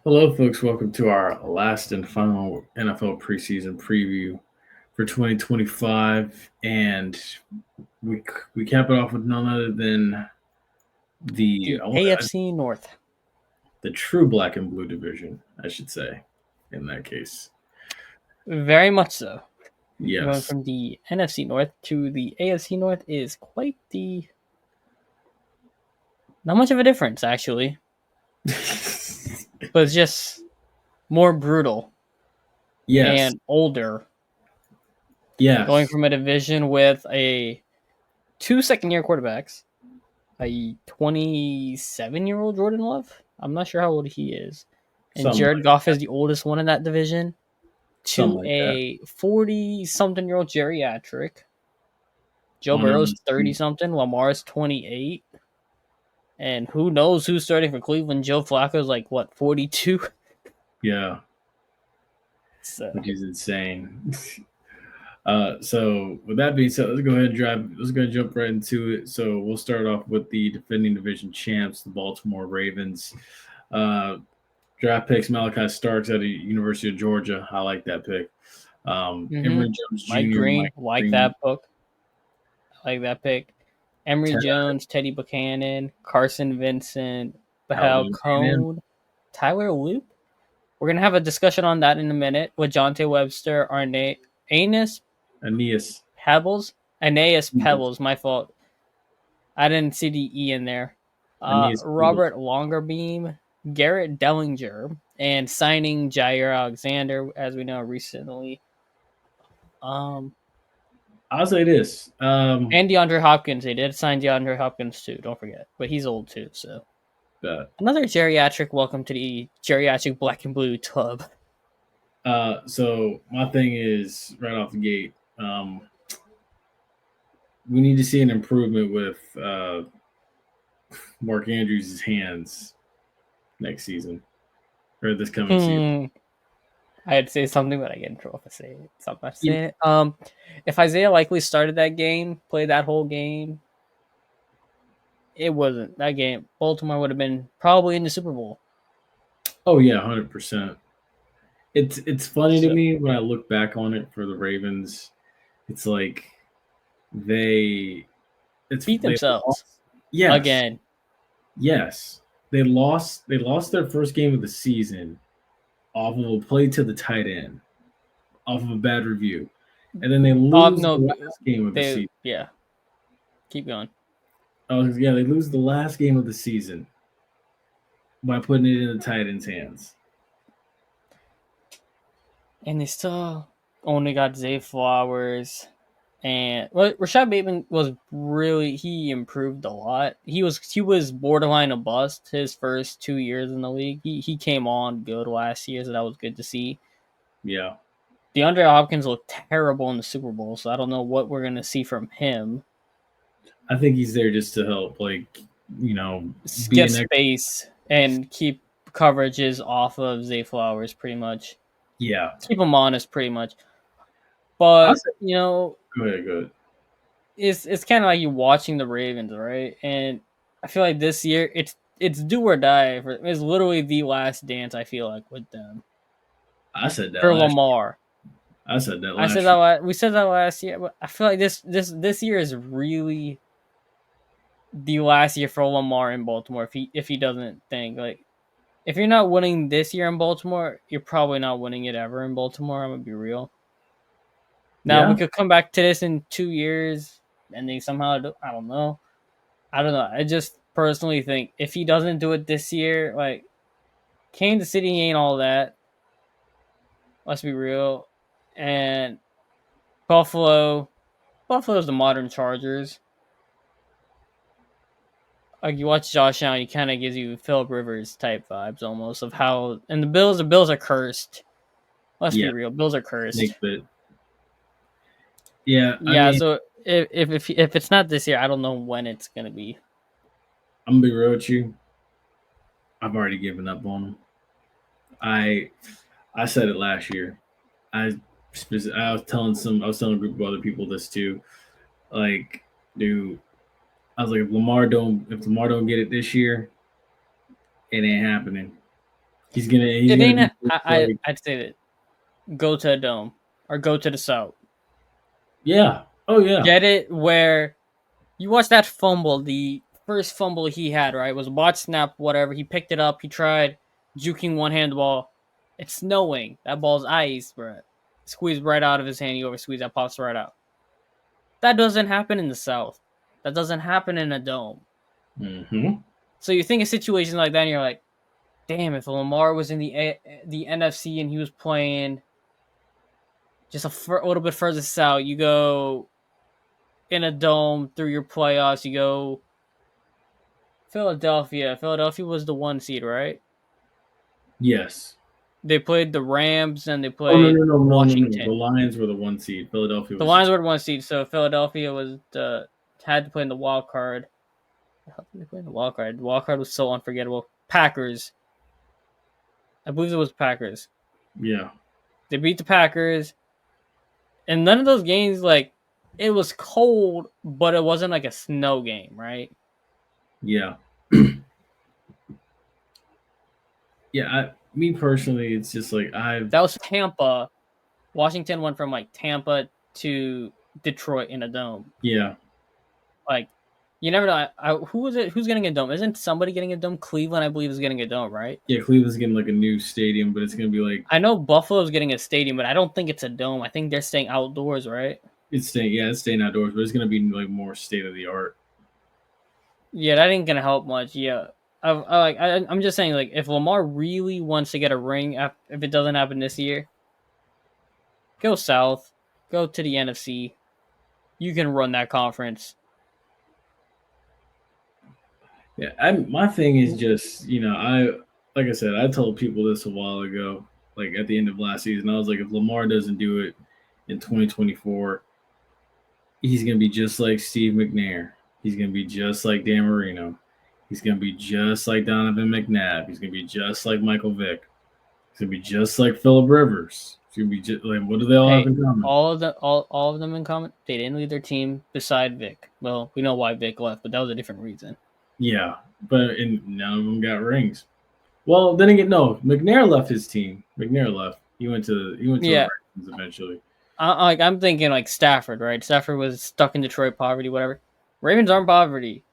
Hello, folks. Welcome to our last and final NFL preseason preview for 2025, and we cap it off with none other than the The AFC North. the true black and blue division, I should say, in that case. Very much so. Going Yes. from the NFC North to the AFC North is quite the not much of a difference actually, but it's just more brutal Yes. and older. Going Yes. from a division with two second-year quarterbacks, a 27-year-old Jordan Love. I'm not sure how old he is, and Something Jared like Goff is the oldest one in that division. something To like that. a 40-something-year-old geriatric. Joe On Burrow's a 30 something, Lamar's 28. And who knows who's starting for Cleveland? Joe Flacco's like what, 42? yeah, So which is insane. So with that being said, let's go ahead and drive. Let's go jump right into it. So we'll start off with the defending division champs, the Baltimore Ravens. Draft picks Malachi Starks at the University of Georgia. I like that pick. Emory Jones Mike Jr., Green, Mike like Green, that book. I like that pick. Emory Ted Jones, Teddy Buchanan, Carson Vincent, Bahal Alvin, and Cone, Tyler Loop. We're gonna have a discussion on that in a minute with Jonte Webster, Anus Aeneas. Pebbles. Aeneas Pebbles, my fault. I didn't see the E in there. Aeneas Peebles. Robert Longerbeam, Garrett Dellinger, and signing Jair Alexander, as we know recently. I'll say this. And DeAndre Hopkins. They did sign DeAndre Hopkins too. Don't forget, but he's old too. So another geriatric. Welcome to the geriatric black and blue tub. So my thing is right off the gate. We need to see an improvement with Mark Andrews' hands next season or this coming season. I'd say something, but I get in trouble if I say it. So I'm not saying it. If Isaiah Likely started that game, played that whole game, it wasn't that game. Baltimore would have been probably in the Super Bowl. Oh yeah, 100%. It's funny to So me when I look back on it for the Ravens. It's like they beat themselves lost. Yes, again. yes, they lost their first game of the season off of a play to the tight end, off of a bad review, and then they lose the last game of the season. Yeah, keep going. Oh yeah, they lose the last game of the season by putting it in the tight end's hands. And they still only got Zay Flowers. And Rashad Bateman he improved a lot. He was borderline a bust his first 2 years in the league. He came on good last year, so that was good to see. Yeah. DeAndre Hopkins looked terrible in the Super Bowl, so I don't know what we're gonna see from him. I think he's there just to help, Get space and keep coverages off of Zay Flowers, pretty much. Yeah. Keep him honest, pretty much. But go ahead. It's kind of like you watching the Ravens, right? And I feel like this year it's do or die. It's literally the last dance. I feel like with them. I said that for Lamar. I said that. We said that last year, but I feel like this year is really the last year for Lamar in Baltimore. If he doesn't think like if you're not winning this year in Baltimore, you're probably not winning it ever in Baltimore. I'm gonna be real. Now we could come back to this in 2 years, and they somehow I don't know. I just personally think if he doesn't do it this year, like Kansas City ain't all that. Let's be real. And Buffalo's the modern Chargers. Like you watch Josh Allen, he kind of gives you Philip Rivers type vibes almost of how. And the Bills are cursed. Let's be real, Bills are cursed. Yeah. Yeah. So if it's not this year, I don't know when it's gonna be. I'm gonna be real with you. I've already given up on him. I said it last year. I was telling a group of other people this too. Like, dude, I was like, if Lamar don't get it this year, it ain't happening. He's gonna It be ain't. like, I'd say that go to a dome or go to the South. yeah. Oh yeah. Get it where you watch that fumble. The first fumble he had, right, was a bot snap. Whatever. He picked it up. He tried juking one hand ball. It's snowing. That ball's ice, bro. Squeezed right out of his hand. You over squeeze that pops right out. That doesn't happen in the South. That doesn't happen in a dome. Mm-hmm. So you think of situations like that, and you're like, damn, if Lamar was in the NFC and he was playing just a little bit further south, you go in a dome through your playoffs, you go Philadelphia. Philadelphia was the 1 seed, right? Yes. They played the Rams and they Oh no played no no no no no. The Washington. Lions were the 1 seed. Philadelphia The was. Lions were the 1 seed, so Philadelphia was had to play in the wild card. How did they play in the wild card? The wild card was so unforgettable. Packers. I believe it was Packers. Yeah. They beat the Packers. And none of those games, like, it was cold, but it wasn't like a snow game, right? Yeah. Yeah. Me personally, it's just like That was Tampa. Washington went from like Tampa to Detroit in a dome. Yeah. Like, you never know. Who was it? Who's getting a dome? Isn't somebody getting a dome? Cleveland, I believe, is getting a dome, right? Yeah. Cleveland's getting like a new stadium, but it's gonna be like I know Buffalo's getting a stadium, but I don't think it's a dome. I think they're staying outdoors, right? it's staying outdoors, but it's gonna be like more state of the art. Yeah, that ain't gonna help much. Yeah, I'm just saying, like, if Lamar really wants to get a ring, if it doesn't happen this year, go south, go to the NFC. You can run that conference. Yeah, my thing is just like I said, I told people this a while ago, like at the end of last season, I was like, if Lamar doesn't do it in 2024, he's gonna be just like Steve McNair. He's gonna be just like Dan Marino. He's gonna be just like Donovan McNabb. He's gonna be just like Michael Vick. He's gonna be just like Phillip Rivers. He's gonna be just like, what do they all have in common? All of them in common. They didn't leave their team beside Vic. Well, we know why Vic left, but that was a different reason. Yeah, but none of them got rings. Well, then again, no. McNair left his team. McNair left. He went to the Ravens eventually. I'm thinking like Stafford, right? Stafford was stuck in Detroit poverty, whatever. Ravens aren't poverty.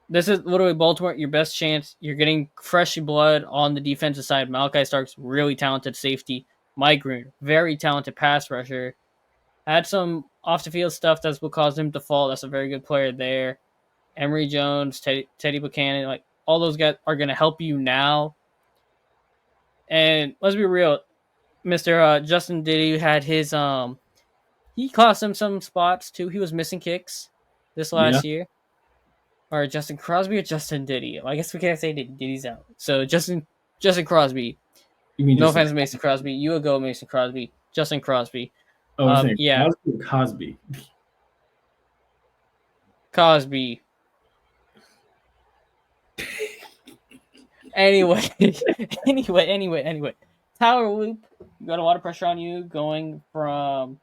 This is literally Baltimore, your best chance. You're getting fresh blood on the defensive side. Malachi Stark's really talented safety. Mike Green, very talented pass rusher. Had some off the field stuff that's what caused him to fall. That's a very good player there. Emory Jones, Teddy Buchanan, like all those guys are going to help you now. And let's be real, Mr. Justin Diddy had his he cost him some spots too. He was missing kicks this last year. Or Justin Crosby or Justin Diddy. I guess we can't say Diddy's out. So Justin Crosby. You mean no offense to Mason Crosby. You would go Mason Crosby. Justin Crosby. Yeah. Cosby. Cosby. Anyway. Tower loop. You got a lot of pressure on you going from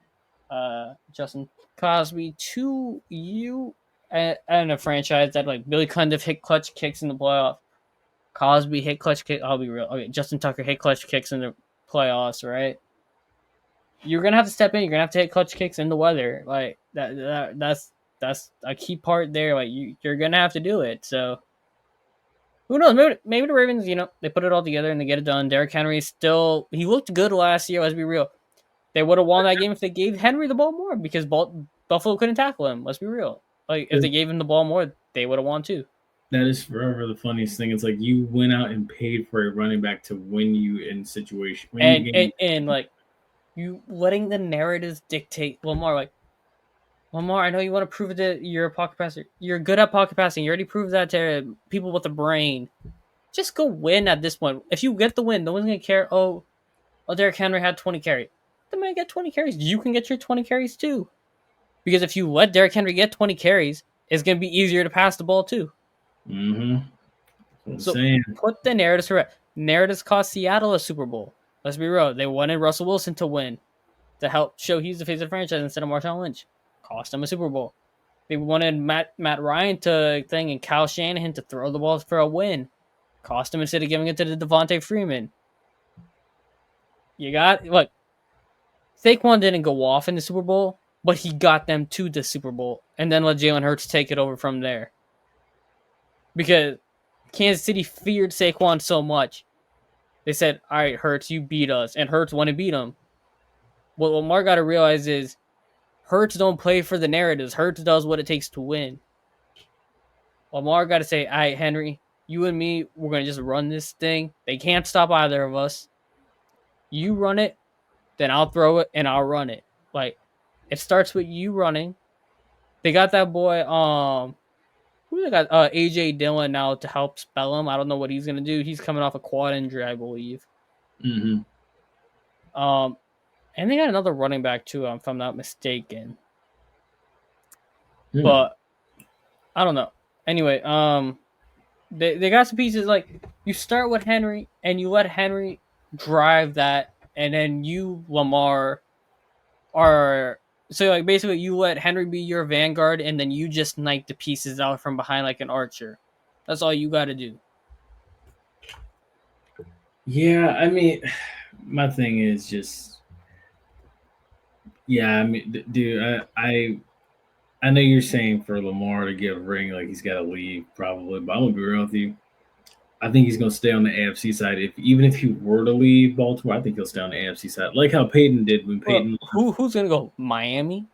Justin Cosby to you and a franchise that like Billy Cundiff hit clutch kicks in the playoffs. Cosby hit clutch kick. I'll be real. Okay, Justin Tucker hit clutch kicks in the playoffs, right? You're gonna have to step in. You're gonna have to hit clutch kicks in the weather. Like that's a key part there. Like you're gonna have to do it. So who knows? Maybe the Ravens, they put it all together and they get it done. Derrick Henry he looked good last year. Let's be real. They would have won that game if they gave Henry the ball more because Buffalo couldn't tackle him. Let's be real. Like if they gave him the ball more, they would have won too. That is forever the funniest thing. It's like you went out and paid for a running back to win you in situation. And like you letting the narratives dictate Lamar. Like Lamar, I know you want to prove that you're a pocket passer. You're good at pocket passing. You already proved that to people with a brain. Just go win at this point. If you get the win, no one's gonna care. Oh, Derrick Henry had 20 carries. The man get 20 carries. You can get your 20 carries too. Because if you let Derrick Henry get 20 carries, it's going to be easier to pass the ball too. Mm-hmm. So put the narratives correct. Narratives cost Seattle a Super Bowl. Let's be real. They wanted Russell Wilson to win to help show he's the face of the franchise instead of Marshawn Lynch. Cost them a Super Bowl. They wanted Matt Ryan to and Kyle Shanahan to throw the balls for a win. cost him instead of giving it to the Devontae Freeman. You got look. Saquon didn't go off in the Super Bowl, but he got them to the Super Bowl, and then let Jalen Hurts take it over from there. Because Kansas City feared Saquon so much, they said, "All right, Hurts, you beat us," and Hurts won and beat him. What Lamar got to realize is, Hurts don't play for the narratives. Hurts does what it takes to win. Lamar got to say, "All right, Henry, you and me, we're gonna just run this thing. They can't stop either of us. You run it, then I'll throw it and I'll run it. Like, it starts with you running." They got that boy, who they got? AJ Dillon now to help spell him. I don't know what he's gonna do. He's coming off a quad injury, I believe. Mm-hmm. And they got another running back too, if I'm not mistaken. Mm. But I don't know. Anyway, they got some pieces. Like, you start with Henry and you let Henry drive that, and then you, Lamar, are so like basically you let Henry be your vanguard, and then you just snipe the pieces out from behind like an archer. That's all you got to do. Yeah, I mean, my thing is just, yeah, I mean, dude, I know you're saying for Lamar to get a ring, like he's got to leave probably, but I'm gonna be real with you. I think he's gonna stay on the AFC side. Even if he were to leave Baltimore, I think he'll stay on the AFC side, like how Peyton did when Peyton. Who's gonna go? Miami?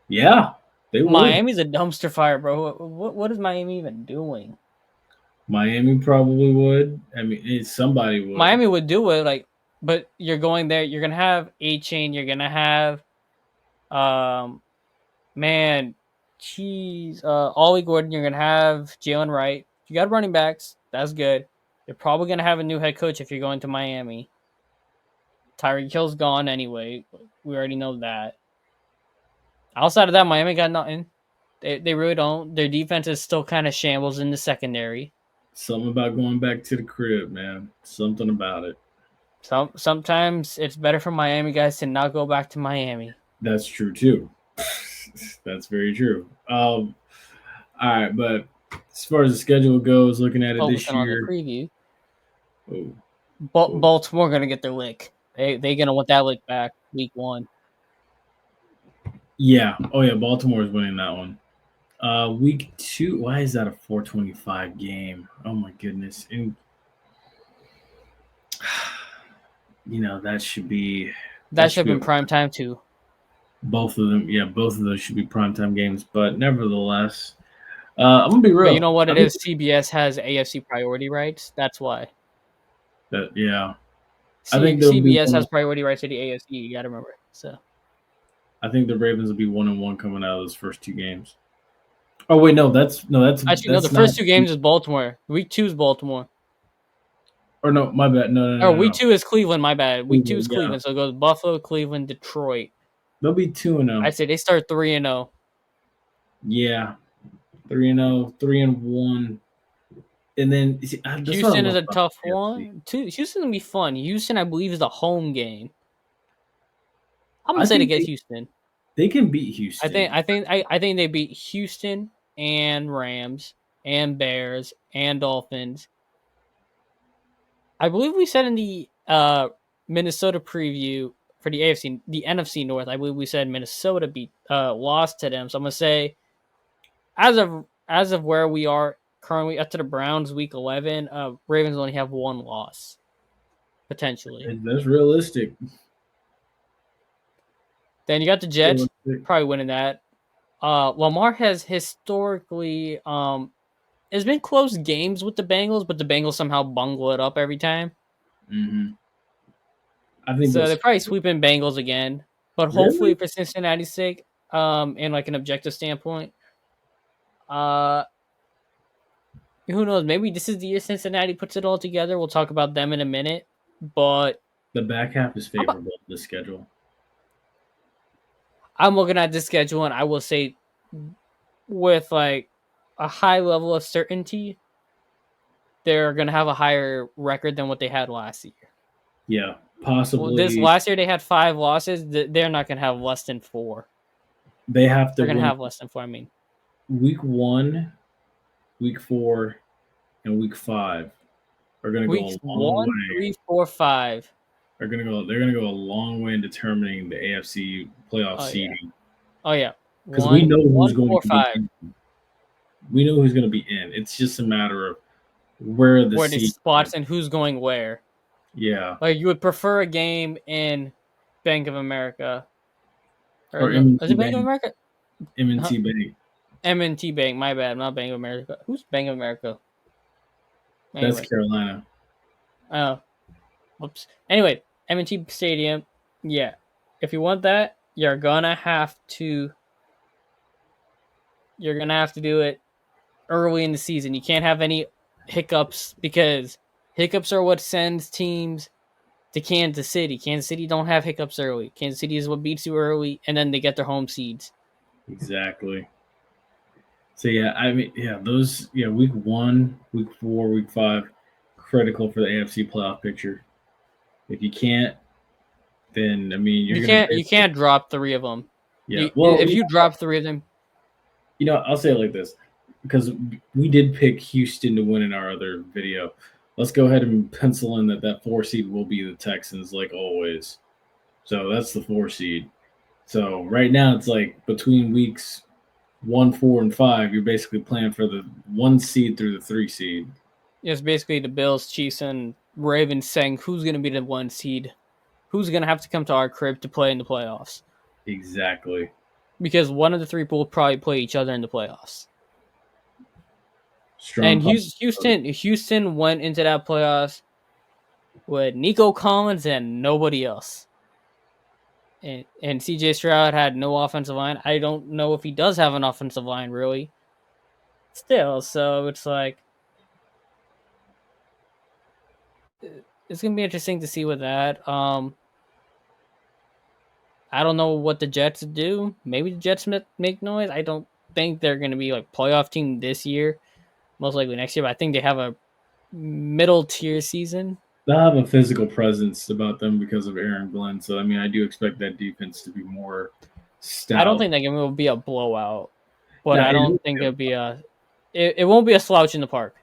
Yeah, they would. Miami's a dumpster fire, bro. What is Miami even doing? Miami probably would. I mean, somebody would. Miami would do it, like, but you're going there. You're gonna have A-Chain. You're gonna have, man, Ollie Gordon. You're gonna have Jalen Wright. You got running backs. That's good. You're probably gonna have a new head coach if you're going to Miami. Tyreek Hill's gone anyway. We already know that. Outside of that, Miami got nothing. They really don't. Their defense is still kind of shambles in the secondary. Something about going back to the crib, man. Something about it. Sometimes it's better for Miami guys to not go back to Miami. That's true too. That's very true. All right, but as far as the schedule goes, looking at it this Focusing on the year, preview. oh, Baltimore gonna get their lick. They gonna want that lick back week 1. yeah, oh yeah, Baltimore is winning that one. Week 2, why is that a 4:25 game? Oh my goodness, and that should be That should have been prime time too. both of them. Yeah, both of those should be primetime games. But nevertheless, I'm gonna be real. But you know what it is? CBS has AFC priority rights. That's why. Yeah. I think CBS has priority rights to the AFC. You got to remember. So I think the Ravens will be 1-1 coming out of those first 2 games. Oh wait, no, that's actually no. The first 2 games is Baltimore. Week 2 is Baltimore. Or no, my bad. No. Week 2 is Cleveland. My bad. Week 2 is Cleveland. So it goes Buffalo, Cleveland, Detroit. They'll be 2-0. I say they start 3-0. Yeah, 3-0, 3-1. And then Houston is a tough one. Houston will be fun. Houston, I believe, is a home game. I'm gonna say to get Houston. They can beat Houston. I think they beat Houston and Rams and Bears and Dolphins. I believe we said in the Minnesota preview for the NFC North. I believe we said Minnesota lost to them. So I'm gonna say, as of where we are currently up to the Browns week 11, Ravens only have 1 loss, potentially. That's realistic. Then you got the Jets, probably winning that. Lamar has historically, it's been close games with the Bengals, but the Bengals somehow bungle it up every time. Mm-hmm. I think so. They're probably sweeping Bengals again, but hopefully for Cincinnati's sake, in like an objective standpoint, who knows? Maybe this is the year Cincinnati puts it all together. We'll talk about them in a minute, but the back half is favorable to the schedule. I'm looking at the schedule, and I will say, with like a high level of certainty, they're going to have a higher record than what they had last year. Yeah, possibly. This last year they had 5 losses. They're not going to have less than 4. They're going to have less than 4. I mean, week 1, week 4, and week 5. are going to go Weeks a long 1, way. 3, 4, 5. They're going to go a long way in determining the AFC playoff Oh yeah. seeding Oh yeah. because we know who's 1, going 4, to be 5. in. We know who's going to be in. It's just a matter of where the Where the seed spots is. and who's going where. Yeah. Like you would prefer a game in Bank of America. Or Or no, is M&T it Bank of Bank. America? M&T Bank. M&T Bank, my bad, not Bank of America. Who's Bank of America? That's Anyway. Carolina. Oh. Whoops. Anyway, M&T Stadium. Yeah. If you want that, you're gonna have to do it early in the season. You can't have any hiccups because hiccups are what sends teams to Kansas City. Kansas City don't have hiccups early. Kansas City is what beats you early, and then they get their home seeds. Exactly. So yeah, I mean, yeah, those week 1, week 4, week 5, critical for the AFC playoff picture. If you can't, then I mean you're gonna You can't drop 3 of them. yeah. Well, If you drop 3 of them, I'll say it like this because we did pick Houston to win in our other video. Let's go ahead and pencil in that 4 seed will be the Texans, like always. So that's the 4 seed. So right now it's like between weeks 1, 4, and 5, you're basically playing for the 1 seed through the 3 seed. it's basically the Bills, Chiefs, and Ravens saying who's going to be the 1 seed, who's going to have to come to our crib to play in the playoffs. Exactly. Because one of the 3 will probably play each other in the playoffs. Strong. And Houston went into that playoffs with Nico Collins and nobody else. And CJ Stroud had no offensive line. I don't know if he does have an offensive line, really. Still, so it's like it's gonna be interesting to see with that. I don't know what the Jets do. Maybe the Jets make noise. I don't think they're gonna be like playoff team this year. Most likely next year, but I think they have a middle tier season. They'll have a physical presence about them because of Aaron Glenn. So I mean, I do expect that defense to be more stout. I don't think that game will be a blowout, but I don't think it'll be it won't be a slouch in the park.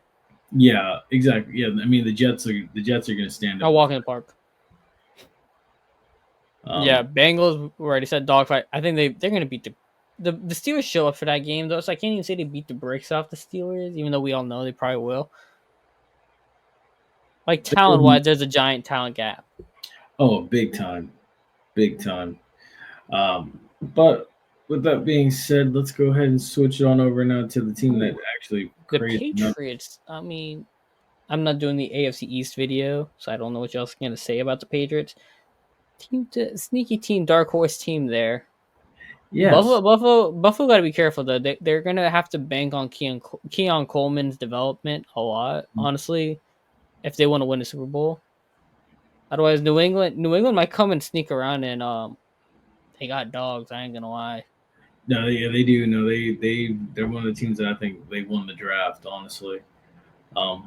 Yeah, exactly. Yeah, I mean the Jets are going to stand up. I'll walk in the park. Yeah, Bengals. We already said dogfight. I think they're going to beat the Steelers. Show up for that game though, so I can't even say they beat the brakes off the Steelers, even though we all know they probably will. Like talent wise, there's a giant talent gap. Oh, big time, big time. But with that being said, let's go ahead and switch it on over now to the team that actually the Patriots. I mean, I'm not doing the AFC East video, so I don't know what y'all going to say about the Patriots. Sneaky team, dark horse team there. Yeah, Buffalo got to be careful though. They're gonna have to bank on Keon Coleman's development a lot, honestly, if they want to win the Super Bowl. Otherwise, New England might come and sneak around and they got dogs. I ain't gonna lie. No, yeah, they do. No, they're one of the teams that I think they won the draft. Honestly, but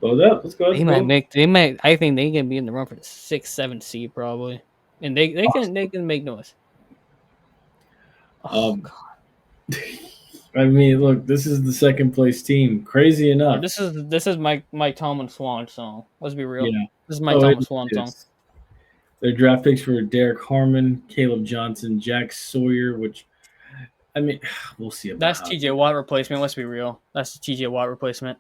with that, let's go. I think they can be in the run for the 6-7 seed probably, and they can make noise. Oh God. I mean, look, this is the second place team. Crazy enough. This is Mike Tomlin's swan song. Let's be real. Yeah. This is Mike Tomlin's swan song. Their draft picks for Derek Harmon, Caleb Johnson, Jack Sawyer, which, I mean, we'll see about that's TJ Watt replacement. Let's be real. That's the TJ Watt replacement.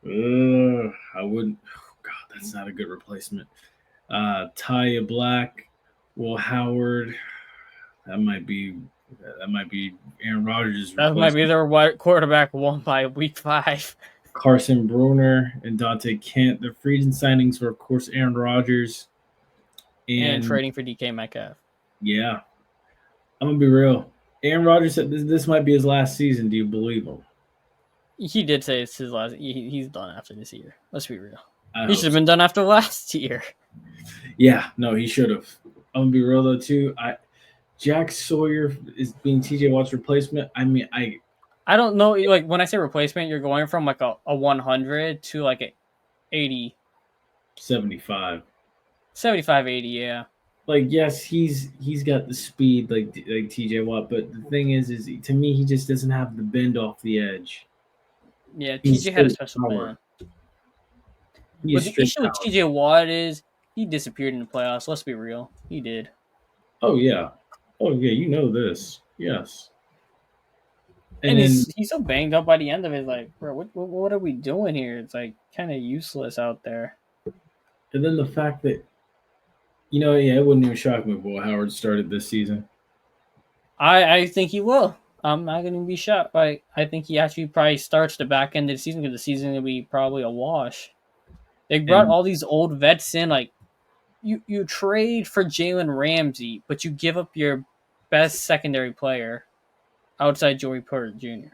I wouldn't. Oh God, that's not a good replacement. Taya Black, Will Howard. That might be Aaron Rodgers. That might be their quarterback one by week 5. Carson Bruner and Dante Kent. Their free agent signings were, of course, Aaron Rodgers and trading for DK Metcalf. Yeah, I'm gonna be real. Aaron Rodgers said this might be his last season. Do you believe him? He did say it's his last. He's done after this year. Let's be real. He should have been done after last year. Yeah, no, he should have. I'm gonna be real though too. Jack Sawyer is being TJ Watt's replacement. I mean, I don't know. Like when I say replacement, you're going from like a 100 to like a 80, 75, 80. Yeah. Like yes, he's got the speed like TJ Watt, but the thing is to me he just doesn't have the bend off the edge. Yeah, TJ had a special man. He But is the straight issue with out. TJ Watt is he disappeared in the playoffs. Let's be real. He did. Oh yeah. Oh yeah. You know this. Yes. And And he's so banged up by the end of it. Like, bro, what are we doing here? It's like kind of useless out there. then the fact that yeah, it wouldn't even shock me if Will Howard started this season. I think he will. I'm not going to be shocked. I think he actually probably starts the back end of the season because the season will be probably a wash. They brought And all these old vets in. Like you trade for Jalen Ramsey, but you give up your best secondary player outside Joey Porter Jr.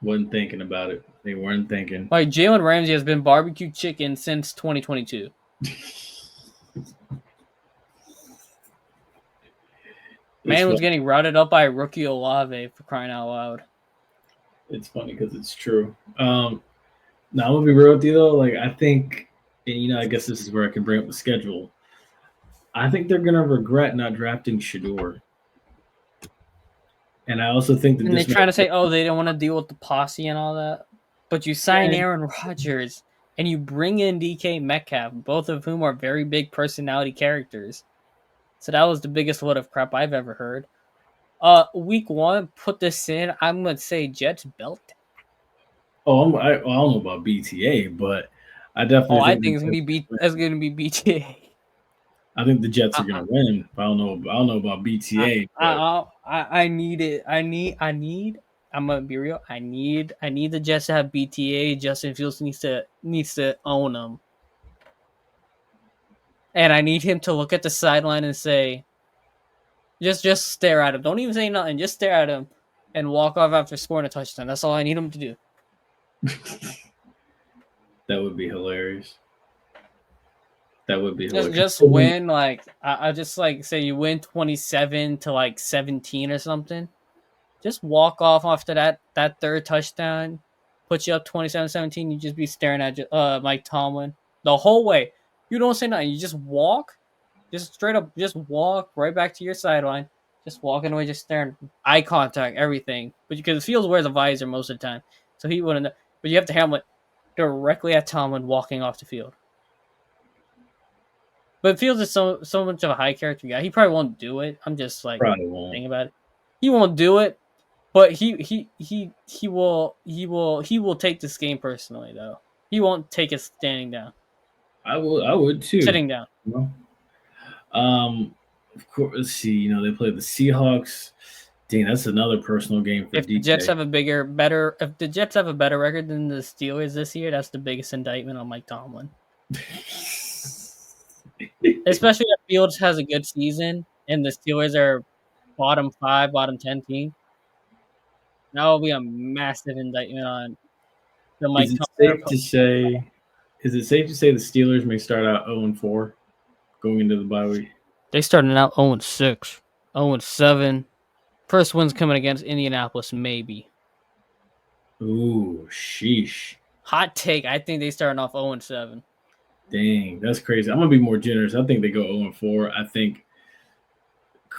wasn't thinking about it. They weren't thinking. Like Jalen Ramsey has been barbecue chicken since 2022. It's Man was funny. getting routed up by rookie Olave for crying out loud. It's funny because it's true. Now I'm gonna be real with you though. Like I think, and I guess this is where I can bring up the schedule. I think they're gonna regret not drafting Shedeur, and I also think that And they're this trying to might. say, oh, they don't want to deal with the posse and all that. But you sign Aaron Rodgers and you bring in DK Metcalf, both of whom are very big personality characters. So that was the biggest load of crap I've ever heard. Week one, put this in. I'm gonna say Jets belt. I don't know about BTA, but I Oh, definitely I think think it's gonna be the, That's gonna be BTA. I think the Jets are I, gonna win. I don't know. I don't know about I, BTA, but I need it. I'm gonna be real. I need the Jets to have BTA. Justin Fields needs to own them, and I need him to look at the sideline and say, just stare at him. Don't even say nothing. Just stare at him and walk off after scoring a touchdown. That's all I need him to do. that would be hilarious. That would be Just hilarious. just win. Like I just like say you win 27 to like 17 or something. Just walk off after that third touchdown, put you up 27-17. You just be staring at Mike Tomlin the whole way. You don't say nothing. You just walk, just straight up, just walk right back to your sideline. Just walking away, just staring, eye contact, everything. But because Fields wears a visor most of the time, so he wouldn't. But you have to hammer it directly at Tomlin walking off the field. But Fields is so much of a high character guy. He probably won't do it. I'm just like Probably won't. thinking about it. He won't do it, but he will take this game personally though. He won't take it standing down, I would too. sitting down. You know? Of course. Let's see. They play the Seahawks. Dang, that's another personal game for If the DJ. Jets have if the Jets have a better record than the Steelers this year, that's the biggest indictment on Mike Tomlin. Especially if Fields has a good season and the Steelers are bottom 5, bottom 10 team. That will be a massive indictment on the Mike Is it Tomlin. safe to say? Is it safe to say the Steelers may start out 0-4 going into the bye week? They started out 0-6, 0-7. First win's coming against Indianapolis, maybe. Ooh, sheesh. Hot take. I think they starting off 0-7. Dang, that's crazy. I'm gonna be more generous. I think they go 0-4. I think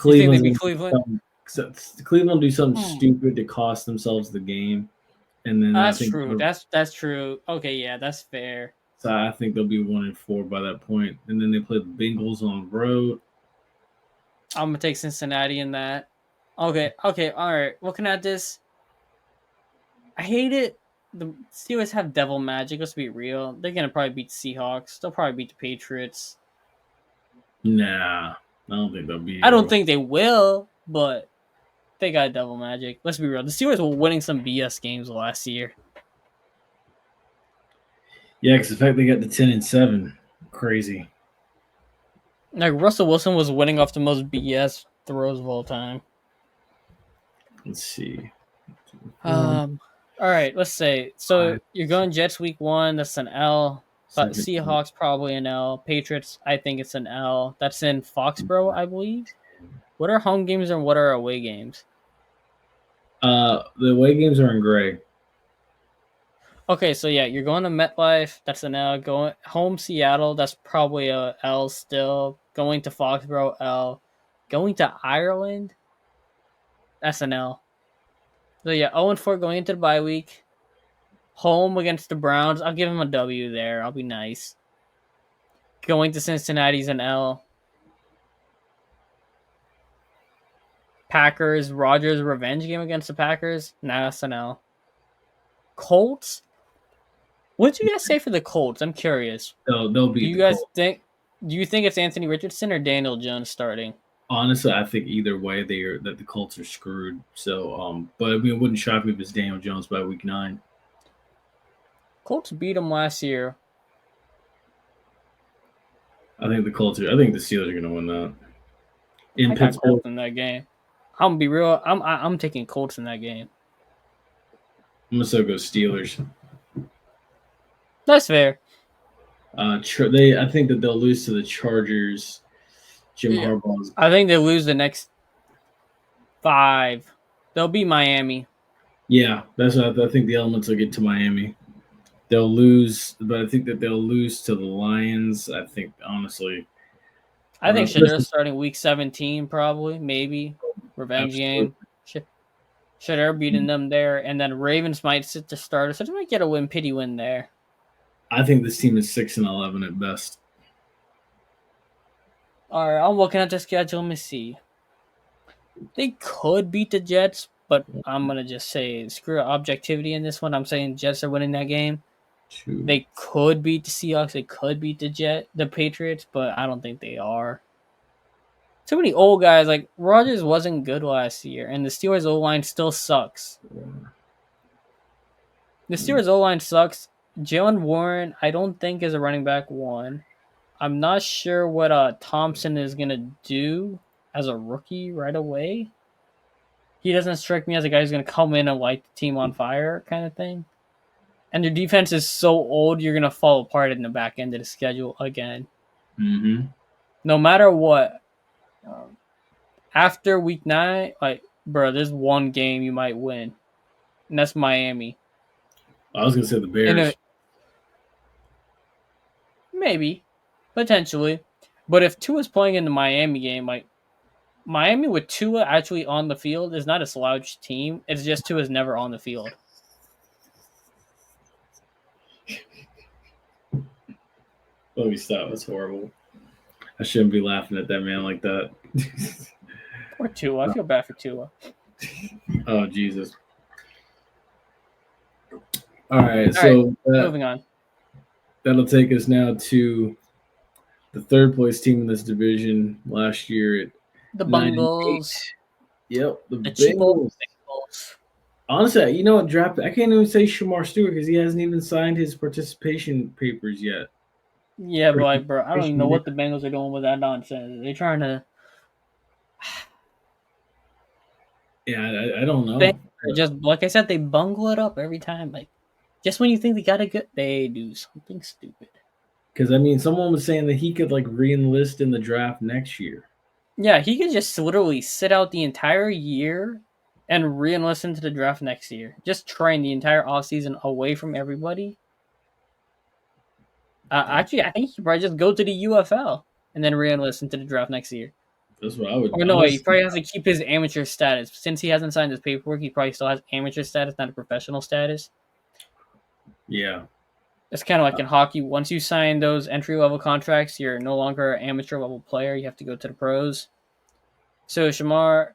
You think they Cleveland's beat gonna Cleveland? Cleveland do something stupid to cost themselves the game, and then I That's think true. That's true. Okay, yeah, that's fair. so. I think they'll be 1-4 by that point, and then they play the Bengals on the road. I'm gonna take Cincinnati in that. Okay, all right. Looking at this, I hate it. The Steelers have devil magic. Let's be real. They're gonna probably beat the Seahawks. They'll probably beat the Patriots. Nah, I don't think they'll be. I don't think they will, but they got devil magic. Let's be real. The Steelers were winning some BS games last year. Yeah, because the fact they got the 10-7, crazy. Like Russell Wilson was winning off the most BS throws of all time. Let's see. All right, let's say so you're going Jets week 1. That's an L. But Seahawks probably an L. Patriots, I think it's an L. That's in Foxborough, I believe. What are home games and what are away games? The away games are in gray. Okay, so yeah, you're going to MetLife. That's an L. Going home Seattle. That's probably a L still. Going to Foxborough, L. Going to Ireland. That's an L. So yeah, 0-4 going into the bye week. Home against the Browns. I'll give him a W there. I'll be nice. Going to Cincinnati's an L. Packers, Rodgers revenge game against the Packers. Nah, that's an L. Colts. What did you guys say for the Colts? I'm curious. They'll Do beat you the guys Colts. think? Do you think it's Anthony Richardson or Daniel Jones starting? Honestly, I think either way that the Colts are screwed. So, but I mean, it wouldn't shock me if it's Daniel Jones by week 9. Colts beat them last year. I think the Colts are. I think the Steelers are going to win that in I got Pittsburgh. Colts in that game. I'm gonna be real. I'm taking Colts in that game. I'm going to still go Steelers. That's fair. I think that they'll lose to the Chargers. Jim Yeah. Harbaugh's. I think they lose the next 5. They'll beat Miami. Yeah, that's what I think. The Elements will get to Miami. They'll lose, but I think that they'll lose to the Lions. I think honestly. I think Shedeur's starting week 17, probably, maybe. Revenge Absolutely. game. Shedeur beating them there, and then Ravens might sit to start, so they might get a pity win there. I think this team is 6-11 at best. All right, I'm looking at the schedule. Let me see. They could beat the Jets, but I'm gonna just say screw objectivity in this one. I'm saying Jets are winning that game. They could beat the Seahawks. They could beat the Patriots, but I don't think they are. Too many old guys. Like Rodgers wasn't good last year, and the Steelers' O line still sucks. The Steelers' O line sucks. Jalen Warren, I don't think is a running back 1. I'm not sure what Thompson is gonna do as a rookie right away. He doesn't strike me as a guy who's gonna come in and light the team on fire kind of thing. And your defense is so old, you're gonna fall apart in the back end of the schedule again. Mm-hmm. No matter what. After week 9, like, bro, there's one game you might win, and that's Miami. I was gonna say the Bears. Maybe, potentially, but if Tua's playing in the Miami game, like Miami with Tua actually on the field is not a slouch team. It's just Tua's never on the field. Let me stop. That's horrible. I shouldn't be laughing at that man like that. Poor Tua. I feel bad for Tua. Oh, Jesus. All right, so moving on. That'll take us now to the third place team in this division last year at the Bengals. Yep, the Bengals. Honestly, you know what? Draft. I can't even say Shamar Stewart because he hasn't even signed his participation papers yet. Yeah, but like, bro, I don't even know what the Bengals are doing with that nonsense. They're trying to. Yeah, I don't know. Just like I said, they bungle it up every time. Like, just when you think they got a good, they do something stupid. Because I mean, someone was saying that he could like re-enlist in the draft next year. Yeah, he could just literally sit out the entire year and re-enlist into the draft next year. Just train the entire offseason away from everybody. Actually, I think he could probably just go to the UFL and then re-enlist into the draft next year. That's what I would. Or no, he probably has to keep his amateur status. Since he hasn't signed his paperwork, he probably still has amateur status, not a professional status. Yeah. It's kind of like in hockey. Once you sign those entry-level contracts, you're no longer an amateur-level player. You have to go to the pros. So Shamar,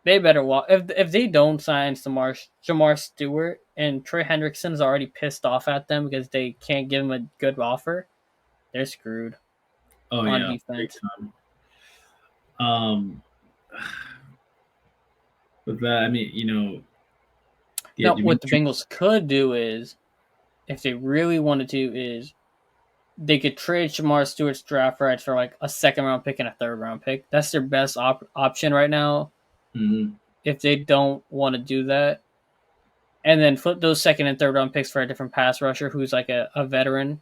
they better walk. If they don't sign Shamar Stewart, and Trey Hendrickson's already pissed off at them because they can't give him a good offer, they're screwed. Oh, on yeah. defense. With that, I mean, you know. Now, what the Bengals could do is, if they really wanted to, is they could trade Shamar Stewart's draft rights for like a second-round pick and a third-round pick. That's their best option right now. Mm-hmm. If they don't want to do that, and then flip those second and third-round picks for a different pass rusher who's like a veteran.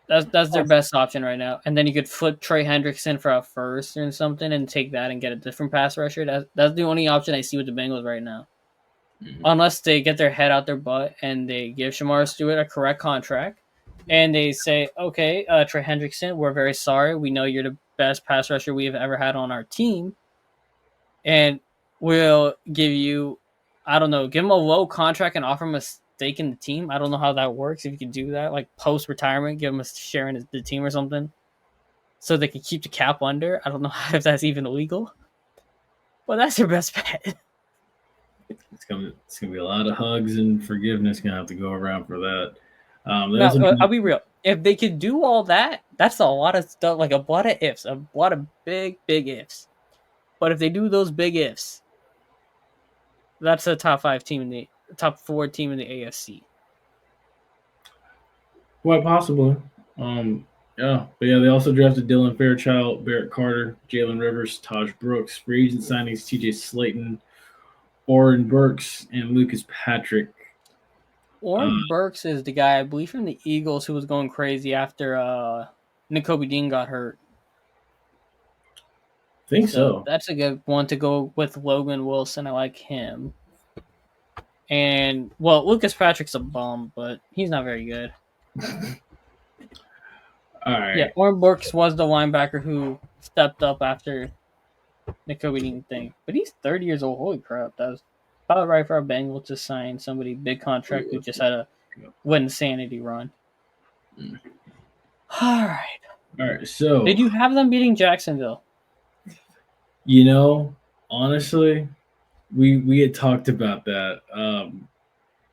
That's their best option right now. And then you could flip Trey Hendrickson for a first or something and take that and get a different pass rusher. That's the only option I see with the Bengals right now. Mm-hmm. Unless they get their head out their butt and they give Shamar Stewart a correct contract and they say, okay, Trey Hendrickson, we're very sorry. We know you're the best pass rusher we have ever had on our team. And will give you, I don't know, give him a low contract and offer him a stake in the team. I don't know how that works. If you could do that, like post retirement, give him a share in the team or something, so they can keep the cap under. I don't know if that's even illegal, but that's your best bet. It's gonna be a lot of hugs and forgiveness gonna have to go around for that. They Now, also I'll be real. If they could do all that, that's a lot of stuff, like a lot of ifs, a lot of big ifs. But if they do those big ifs, that's a top 5 team in the top 4 team in the AFC. quite possibly. Um, yeah, but yeah, they also drafted Dylan Fairchild, Barrett Carter, Jalen Rivers, Taj Brooks, free agent signings T.J. Slayton, Oren Burks, and Lucas Patrick. Warren Burks is the guy, I believe, from the Eagles who was going crazy after N'Kobe Dean got hurt. Think So so. that's a good one to go with Logan Wilson. I like him. And, well, Lucas Patrick's a bum, but he's not very good. All Yeah, right. Warren Burks was the linebacker who stepped up after N'Kobe Dean thing. But he's 30 years old. Holy crap. That was about right for a Bengals to sign somebody big contract who just had a win sanity run. All right. All right. So, Did you have them beating Jacksonville? you know, honestly, we had talked about that.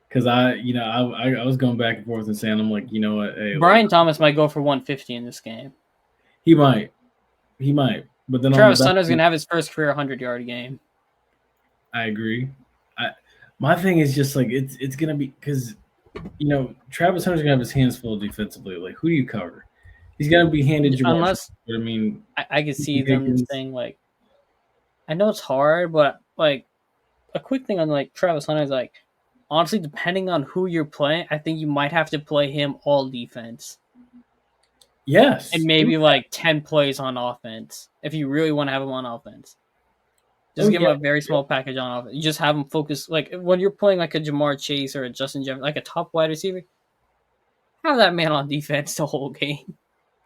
Because I was going back and forth and saying, I'm like, you know what, hey, like Brian Thomas might go for 150 in this game. he might, but then on the Travis back, Hunter's going to have his first career 100-yard game. I agree. My thing is just like it's gonna be because Travis Hunter's gonna have his hands full defensively. Like, who do you cover? He's gonna be handed Jamar. Unless I mean, I could see them Higgins. saying, like, I know it's hard, but, like, a quick thing on, like, Travis Hunter is, like, honestly, depending on who you're playing, I think you might have to play him all defense. Yes, And maybe, like, 10 plays on offense if you really want to have him on offense. Just give him a very small package on offense. You just have him focus, like, when you're playing, like, a Jamar Chase or a Justin Jefferson, like a top wide receiver, have that man on defense the whole game.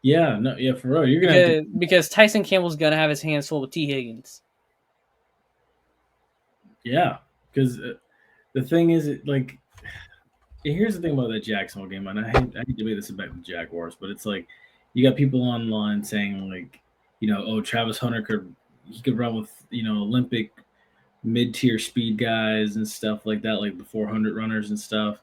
Yeah, no, yeah, for real. You're gonna have to. Because Tyson Campbell's gonna have his hands full with T. Higgins. Yeah, because the thing is, like, here's the thing about that Jacksonville game, and I hate to debate this about the Jaguars, but it's like you got people online saying like, oh, Travis Hunter could run with Olympic mid-tier speed guys and stuff like that, like the 400 runners and stuff.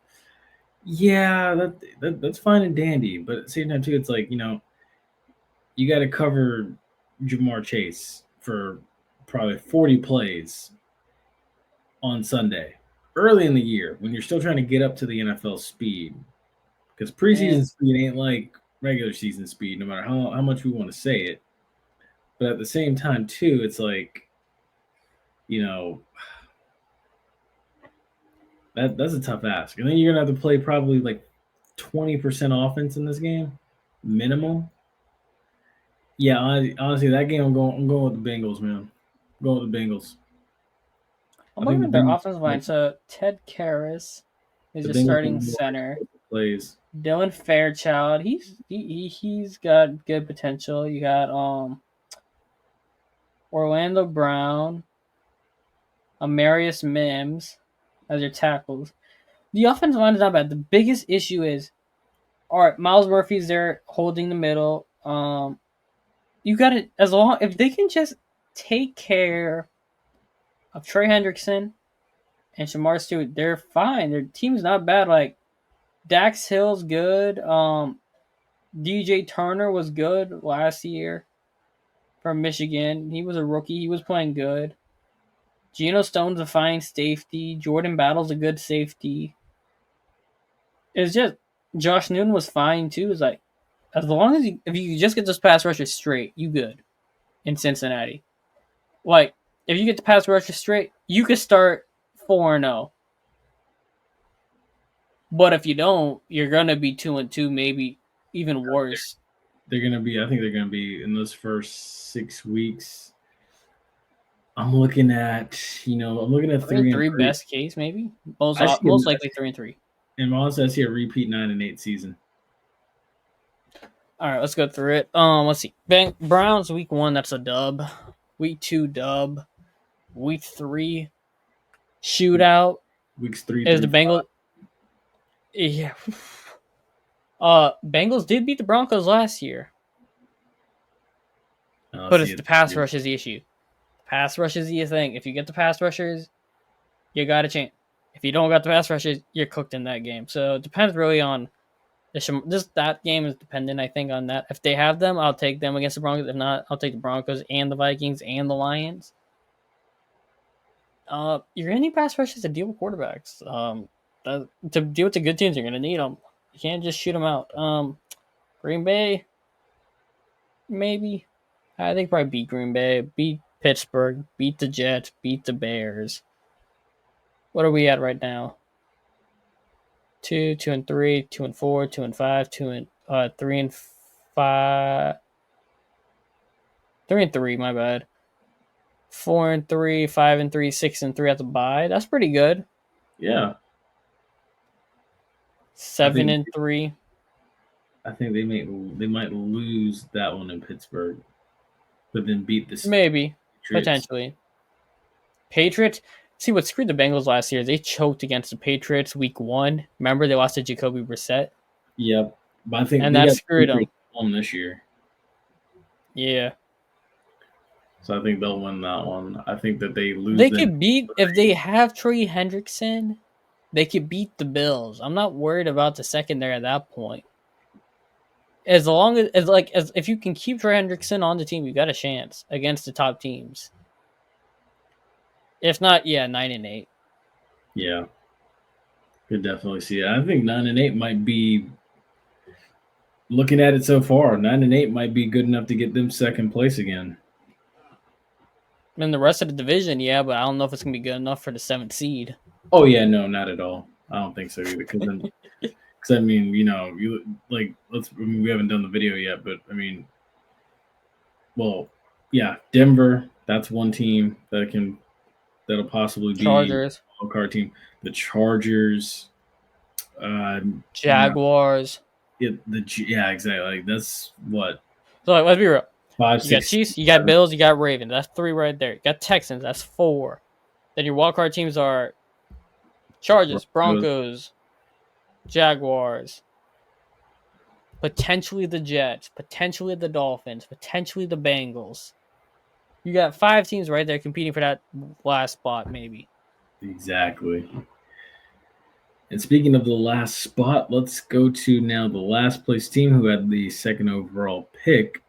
Yeah, that's fine and dandy, but at the same time too, it's like you got to cover Jamar Chase for probably 40 plays on Sunday early in the year when you're still trying to get up to the NFL speed, because preseason speed ain't like regular season speed, no matter how much we want to say it. But at the same time too, it's like that's a tough ask. And then you're gonna have to play probably like 20% offense in this game, minimum. Yeah, honestly, that game I'm going with the Bengals, man. I'm going with the Bengals. I'm looking at their offensive line. So Ted Karras is your starting center. Plays. Dylan Fairchild, he's got good potential. You got Orlando Brown, Amarius Mims as your tackles. The offensive line is not bad. The biggest issue is, all right, Miles Murphy's there holding the middle. You got it as long if they can just take care of Trey Hendrickson and Shamar Stewart, they're fine. Their team's not bad. Like Dax Hill's good. DJ Turner was good last year from Michigan. He was a rookie. He was playing good. Geno Stone's a fine safety. Jordan Battle's a good safety. It's just Josh Newton was fine too. It's like as long as if you just get this pass rusher straight, you good in Cincinnati. Like if you get the pass rusher straight, you could start 4-0. But if you don't, you're gonna be 2-2, maybe even worse. They're gonna be. I think they're gonna be in those first 6 weeks. I'm looking at 3-3 best case, maybe most likely 3-3. And honestly, I see a repeat 9-8 season. All right, let's go through it. Let's see. Browns week 1, that's a dub. Week 2, dub. week 3 shootout Weeks 3 is through the Bengals. 5. Yeah. Bengals did beat the Broncos last year, but it's the pass rush is the issue. Pass rush is the thing. If you get the pass rushers, you got a chance. If you don't got the pass rushers, you're cooked in that game. So it depends really on that game is dependent, I think, on that. If they have them, I'll take them against the Broncos. If not, I'll take the Broncos and the Vikings and the Lions. You're gonna need pass rushes to deal with quarterbacks. To deal with the good teams, you're gonna need them. You can't just shoot them out. Green Bay, maybe. I think probably beat Green Bay, beat Pittsburgh, beat the Jets, beat the Bears. What are we at right now? 2, 2-3, 2-4, 2-5, 3-5, 3-3. My bad. 4-3, 5-3, 6-3 at the bye. That's pretty good. Yeah. 7-3. I think they might lose that one in Pittsburgh, but then beat the Maybe Patriots. potentially. Patriots. See what screwed the Bengals last year? They choked against the Patriots week 1. Remember they lost to Jacoby Brissett. Yep, but I think and that screwed them this year. Yeah. So I think they'll win that one. I think that they lose. They could beat if they have Trey Hendrickson. They could beat the Bills. I'm not worried about the secondary at that point. As long as if you can keep Trey Hendrickson on the team, you got a chance against the top teams. If not, 9-8. Yeah, could definitely see it. I think 9-8 might be. Looking at it so far, 9-8 might be good enough to get them second place again. And the rest of the division, but I don't know if it's gonna be good enough for the 7th seed. Oh yeah, no, not at all. I don't think so either. Because I mean, we haven't done the video yet, but I mean, Denver. That's one team that'll possibly be Chargers, a wild card team. The Chargers, Jaguars. Exactly. Like that's what. So let's be real. 5, 6, you got Chiefs, you got Bills, you got Ravens. That's 3 right there. You got Texans. That's 4. Then your wild card teams are Chargers, Broncos, Jaguars, potentially the Jets, potentially the Dolphins, potentially the Bengals. You got 5 teams right there competing for that last spot, maybe. Exactly. And speaking of the last spot, let's go to now the last place team who had the second overall pick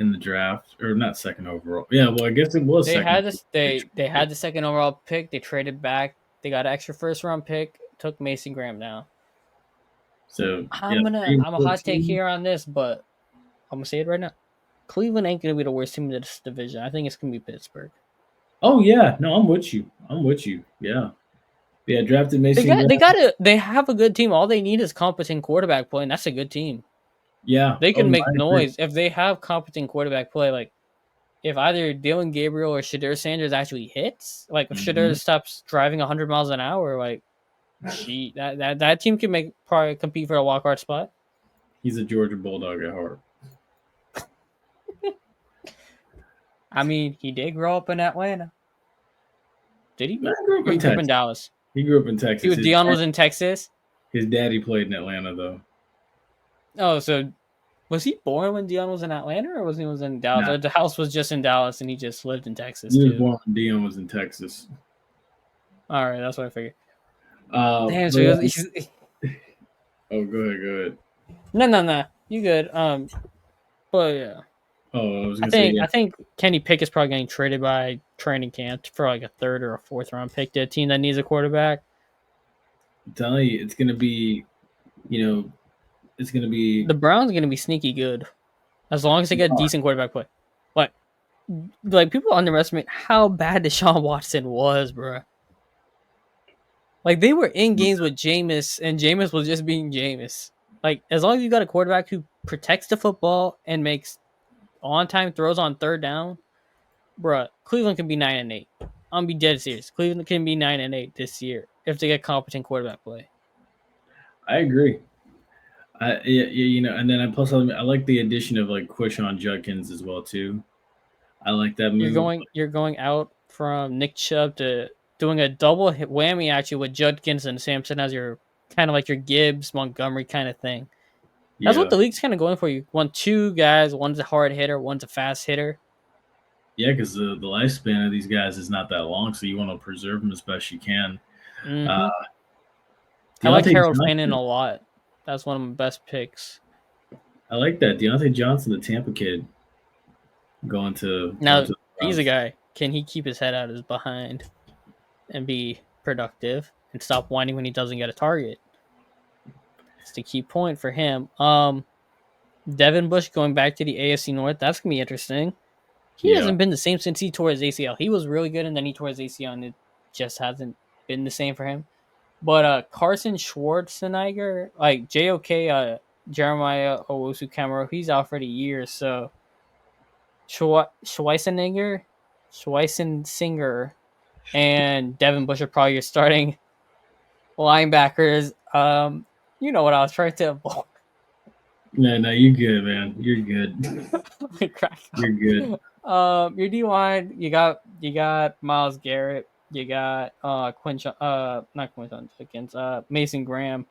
in the draft, or not second overall. Yeah, well, I guess it was. They had the second overall pick. They traded back. They got an extra first round pick. Took Mason Graham now. So I'm a hot take here on this, but I'm gonna say it right now. Cleveland ain't gonna be the worst team in this division. I think it's gonna be Pittsburgh. Oh yeah, no, I'm with you. Yeah. Yeah, drafted Mason. They have a good team. All they need is competent quarterback play, and that's a good team. Yeah. They can make noise if they have competent quarterback play. Like if either Dylan Gabriel or Shedeur Sanders actually hits, like if Shedeur stops driving 100 miles an hour, like that team can probably compete for a wild card spot. He's a Georgia Bulldog at heart. I mean, he did grow up in Atlanta. Did he? He grew up in Dallas. He grew up in Texas. Deion was in Texas. His daddy played in Atlanta, though. Oh, so was he born when Deion was in Atlanta, or was he in Dallas? No. The house was just in Dallas, and he just lived in Texas. He was born when Deion was in Texas. All right, that's what I figured. Damn, so oh, go ahead. No, you good. But yeah. Oh, I think Kenny Pickett's probably getting traded by training camp for like a 3rd or a 4th round pick to a team that needs a quarterback. I'm telling you, it's gonna be, it's gonna be the Browns are gonna be sneaky good, as long as they get decent quarterback play. Like people underestimate how bad Deshaun Watson was, bro. Like they were in games with Jameis, and Jameis was just being Jameis. Like as long as you got a quarterback who protects the football and makes on-time throws on 3rd down, bruh, Cleveland can be 9-8. I'm gonna be dead serious. Cleveland can be 9-8 this year if they get competent quarterback play. I agree. And then I like the addition of like Quishon Judkins as well too. I like that move. You're going out from Nick Chubb to doing a double hit whammy actually with Judkins and Sampson as your kind of like your Gibbs Montgomery kind of thing. That's what Yeah. the league's kind of going for. You want two guys, one's a hard hitter, one's a fast hitter. Yeah, because the lifespan of these guys is not that long, so you want to preserve them as best you can. Uh, Mm-hmm. I like Deontay Harold Fannin Johnson, a lot. That's one of my best picks. I like that. Deontay Johnson, the Tampa kid, going Now to the he's a Browns. guy. Can he keep his head out of his behind and be productive and stop whining when he doesn't get a target? It's the key point for him. Devin Bush going back to the AFC North. That's gonna be interesting. He Yeah, hasn't been the same since he tore his ACL. He was really good, and then he tore his ACL, and it just hasn't been the same for him. But Carson Schwarzenegger, like JOK, Jeremiah Owusu Kamara, he's out for the year. So Schweizenegger, Schweizensinger, and Devin Bush are probably your starting linebackers. You know what I was trying to avoid. no, you're good, man. You're good. Crack You're good. up. Your D line, you got Miles Garrett, you got not Quinton Pickens, Mason Graham.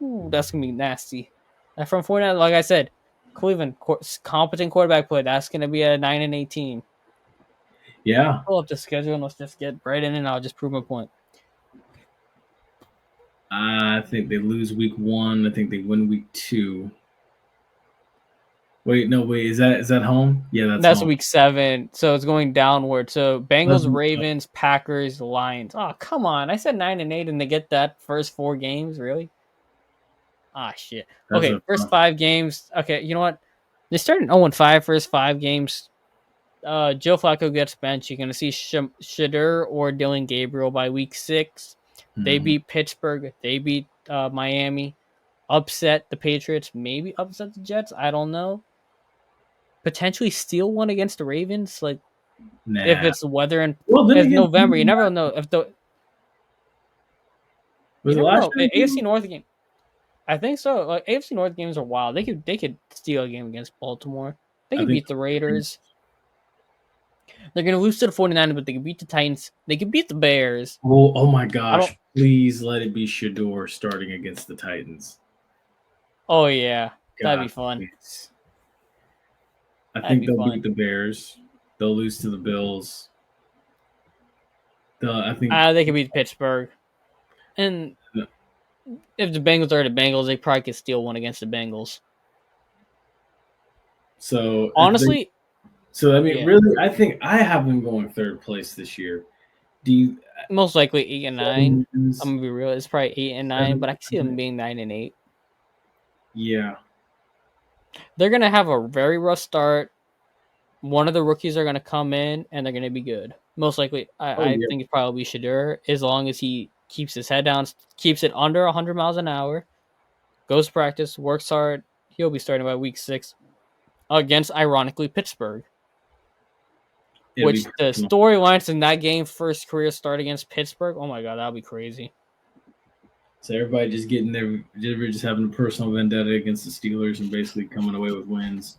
Ooh, that's gonna be nasty. And from 49, like I said, Cleveland competent quarterback play. That's gonna be a 9-8 team. Yeah, Pull up the schedule and let's just get right in, and I'll just prove my point. I think they lose week 1. I think they win week 2. Wait, no, wait. Is that home? Yeah, that's That's home. week 7, so it's going downward. So That's, Bengals, Ravens, Packers, Lions. Oh, come on! I said 9-8, and they get that first 4 games. Really? Ah, shit. that's Okay, a first 5 games. Okay, you know what? They started 0-5 first 5 games. Joe Flacco gets benched. You're gonna see Shedeur or Dylan Gabriel by week 6. They Mhm. beat Pittsburgh. They beat Miami. Upset the Patriots. Maybe upset the Jets. I don't know. Potentially steal one against the Ravens. Like if Nah. it's the weather and Well, then it's again, November, you never know if the you was it never last know. year? AFC North game. I think so. Like AFC North games are wild. They could steal a game against Baltimore. They I could think. beat the Raiders. They're gonna lose to the 49ers, but they can beat the Titans. They can beat the Bears. Oh my I don't gosh! Please let it be Shedeur starting against the Titans. Oh yeah. That'd be God, fun. please. I That'd think be they'll beat fun. the Bears. They'll lose to the Bills. I think They could beat Pittsburgh. And if the Bengals are the Bengals, they probably could steal one against the Bengals. so. If they, Honestly, so I mean, yeah. really, I think I have them going third place this year. Do you Most likely 8-9. 7 wins, I'm gonna be real. It's probably 8-9, but I can see them 7? being 9-8. Yeah. They're gonna have a very rough start. One of the rookies are gonna come in and they're gonna be good. Most likely, Oh I yeah. think it's probably Shedeur, as long as he keeps his head down, keeps it under 100 miles an hour, goes to practice, works hard. He'll be starting by week 6 against, ironically, Pittsburgh. It'll be Which the personal. storylines in that game, first career start against Pittsburgh. Oh my god, that'll be crazy. So everybody just getting there, just having a personal vendetta against the Steelers and basically coming away with wins.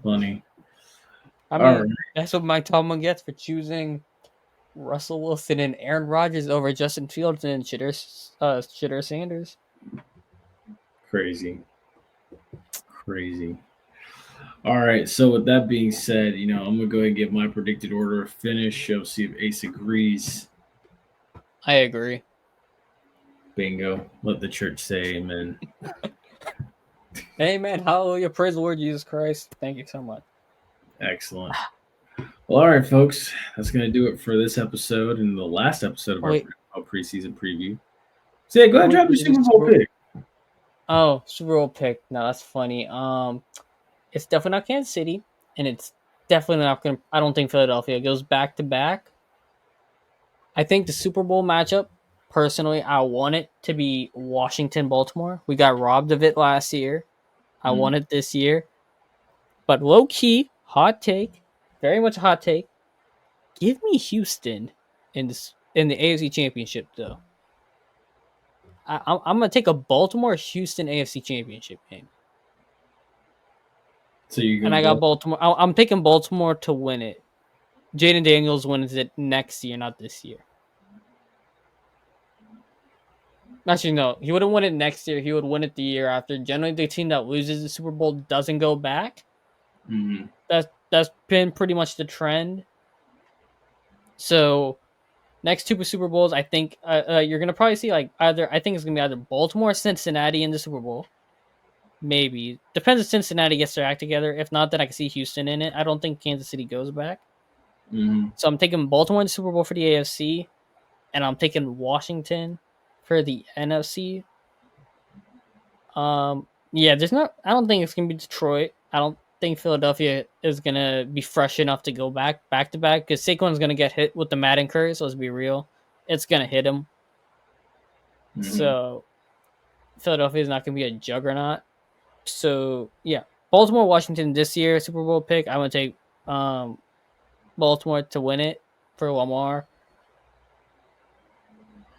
Funny. I All right. mean, that's what Mike Tomlin gets for choosing Russell Wilson and Aaron Rodgers over Justin Fields and Shedeur Sanders. Crazy. Crazy. All right. So with that being said, I'm gonna go ahead and get my predicted order of finish. I'll see if Ace agrees. I agree. Bingo. Let the church say amen. Amen. Hallelujah. Praise the Lord Jesus Christ. Thank you so much. Excellent. Well, all right, folks. That's gonna do it for this episode and the last episode of Oh, our wait. preseason preview. So yeah, go ahead and drop your Super Bowl pick. Oh, Super Bowl pick. No, that's funny. It's definitely not Kansas City, and it's definitely not going to. I don't think Philadelphia. It goes back to back. I think the Super Bowl matchup, personally, I want it to be Washington Baltimore. We got robbed of it last year. I want it this year. But low key, hot take, very much a hot take. Give me Houston in the AFC Championship though. I'm gonna take a Baltimore Houston AFC Championship game. So you and go I got both. Baltimore. I'm picking Baltimore to win it. Jaden Daniels wins it next year, not this year. Actually, no, he wouldn't win it next year. He would win it the year after. Generally, the team that loses the Super Bowl doesn't go back. Mm-hmm. That's been pretty much the trend. So next two Super Bowls, I think you're gonna probably see like either. I think it's gonna be either Baltimore, or Cincinnati in the Super Bowl. Maybe depends if Cincinnati gets their act together. If not, then I can see Houston in it. I don't think Kansas City goes back. Mm-hmm. So I'm taking Baltimore in the Super Bowl for the AFC, and I'm taking Washington for the NFC. Yeah, there's not. I don't think it's gonna be Detroit. I don't think Philadelphia is gonna be fresh enough to go back to back because Saquon's gonna get hit with the Madden curse. Let's be real, it's gonna hit him. Mm-hmm. So Philadelphia is not gonna be a juggernaut. So yeah, Baltimore, Washington this year Super Bowl pick. I'm gonna take um Baltimore to win it for Lamar.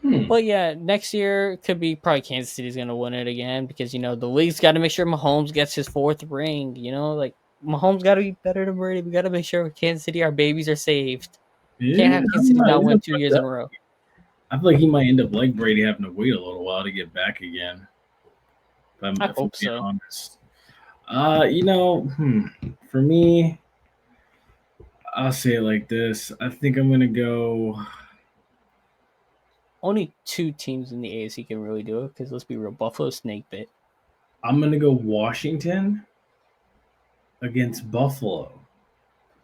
Hmm. But yeah, next year could be probably Kansas City's gonna win it again because the league's got to make sure Mahomes gets his fourth ring. Like Mahomes got to be better than Brady. We got to make sure Kansas City, our babies, are saved. Can't Yeah, have Kansas I'm City not, not he's win not 2 years in that. a row. I feel like he might end up like Brady having to wait a little while to get back again. I If I'm hope being so. honest. For me, I'll say it like this. I think I'm gonna go. Only two teams in the AFC can really do it because let's be real, Buffalo snake bit. I'm gonna go Washington against Buffalo,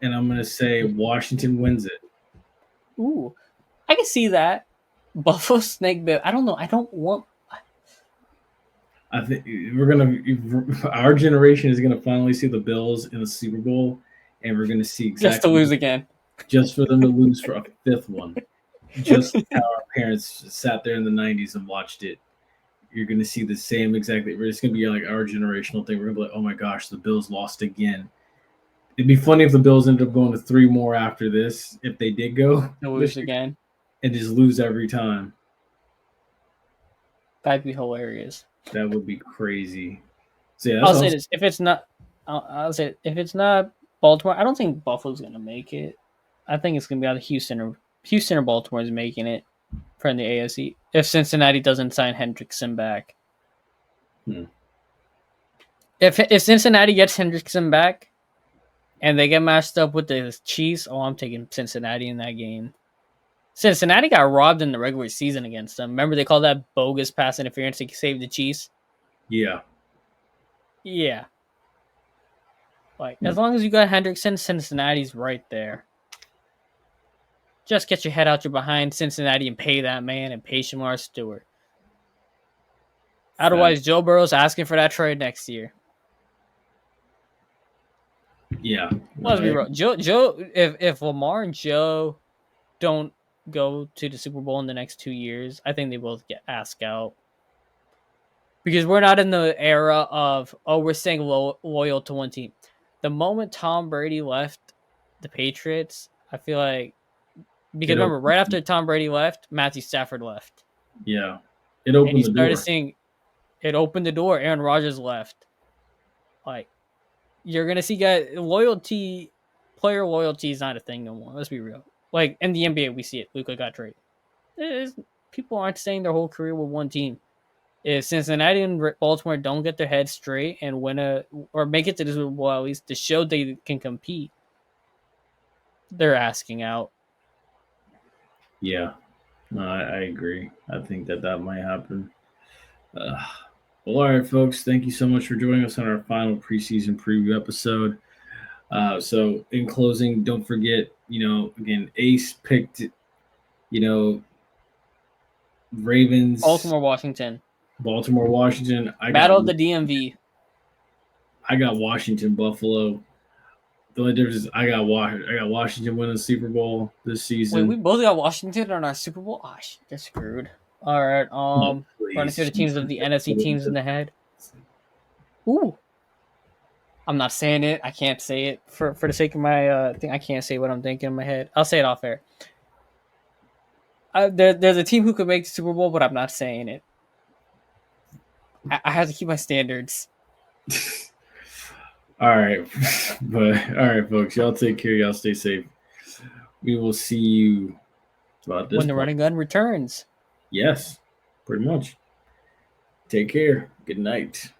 and I'm gonna say Washington wins it. Ooh, I can see that. Buffalo snake bit. I don't know. I don't want. I think our generation is gonna finally see the Bills in the Super Bowl, and we're gonna see Just to exactly lose again. just for them to lose for a fifth one. Just like how our parents sat there in the '90s and watched it. You're gonna see the same exactly. It's gonna be like our generational thing. We're gonna be like, oh my gosh, the Bills lost again. It'd be funny if the Bills ended up going to three more after this, if they did go To this lose year, again. and just lose every time. That'd be hilarious. That would be crazy. So yeah, that's I'll say all. this: if it's not, I'll say if it's not Baltimore, I don't think Buffalo's gonna make it. I think it's gonna be either Houston or Baltimore is making it from the AFC. If Cincinnati doesn't sign Hendrickson back, Hmm. if Cincinnati gets Hendrickson back, and they get matched up with the Chiefs, I'm taking Cincinnati in that game. Cincinnati got robbed in the regular season against them. Remember they called that bogus pass interference to save the Chiefs? Yeah. Yeah. Hmm. As long as you got Hendrickson, Cincinnati's right there. Just get your head out your behind Cincinnati and pay that man and pay Shamar Stewart. Otherwise, Joe Burrow's asking for that trade next year. Yeah. Let's be real. If Lamar and Joe don't go to the Super Bowl in the next 2 years, I think they both get asked out. Because we're not in the era of, we're staying loyal to one team. The moment Tom Brady left the Patriots, I feel like, because It remember, opened, right after Tom Brady left, Matthew Stafford left. yeah. It And you opened the started door. seeing it opened the door. Aaron Rodgers left. Like, you're gonna see player loyalty is not a thing no more. Let's be real. Like in the NBA, we see it. Luka got traded. People aren't staying their whole career with one team. If Cincinnati and Baltimore don't get their heads straight and or make it to the Super Bowl at least to show they can compete, they're asking out. Yeah. No, I agree. I think that might happen. Uh, well, all right, folks. Thank you so much for joining us on our final preseason preview episode. So, in closing, don't forget, again, Ace picked, you know, Ravens, Baltimore, Washington, Baltimore, Washington. Battle of the DMV. I got Washington, Buffalo. The only difference is I got Washington winning the Super Bowl this Wait, we season. both got Washington on our Super Bowl. Ah, shit, they're screwed. All right. Oh, Running through please. the teams of the NFC teams in the head. Ooh, I'm not saying it. I can't say it for the sake of my thing. I can't say what I'm thinking in my head. I'll say it off air. There's a team who could make the Super Bowl, but I'm not saying it. I have to keep my standards. All right, but all right, folks. Y'all take care. Y'all stay safe. We will see you about this When the point. running gun returns. Yes, pretty much. Take care. Good night.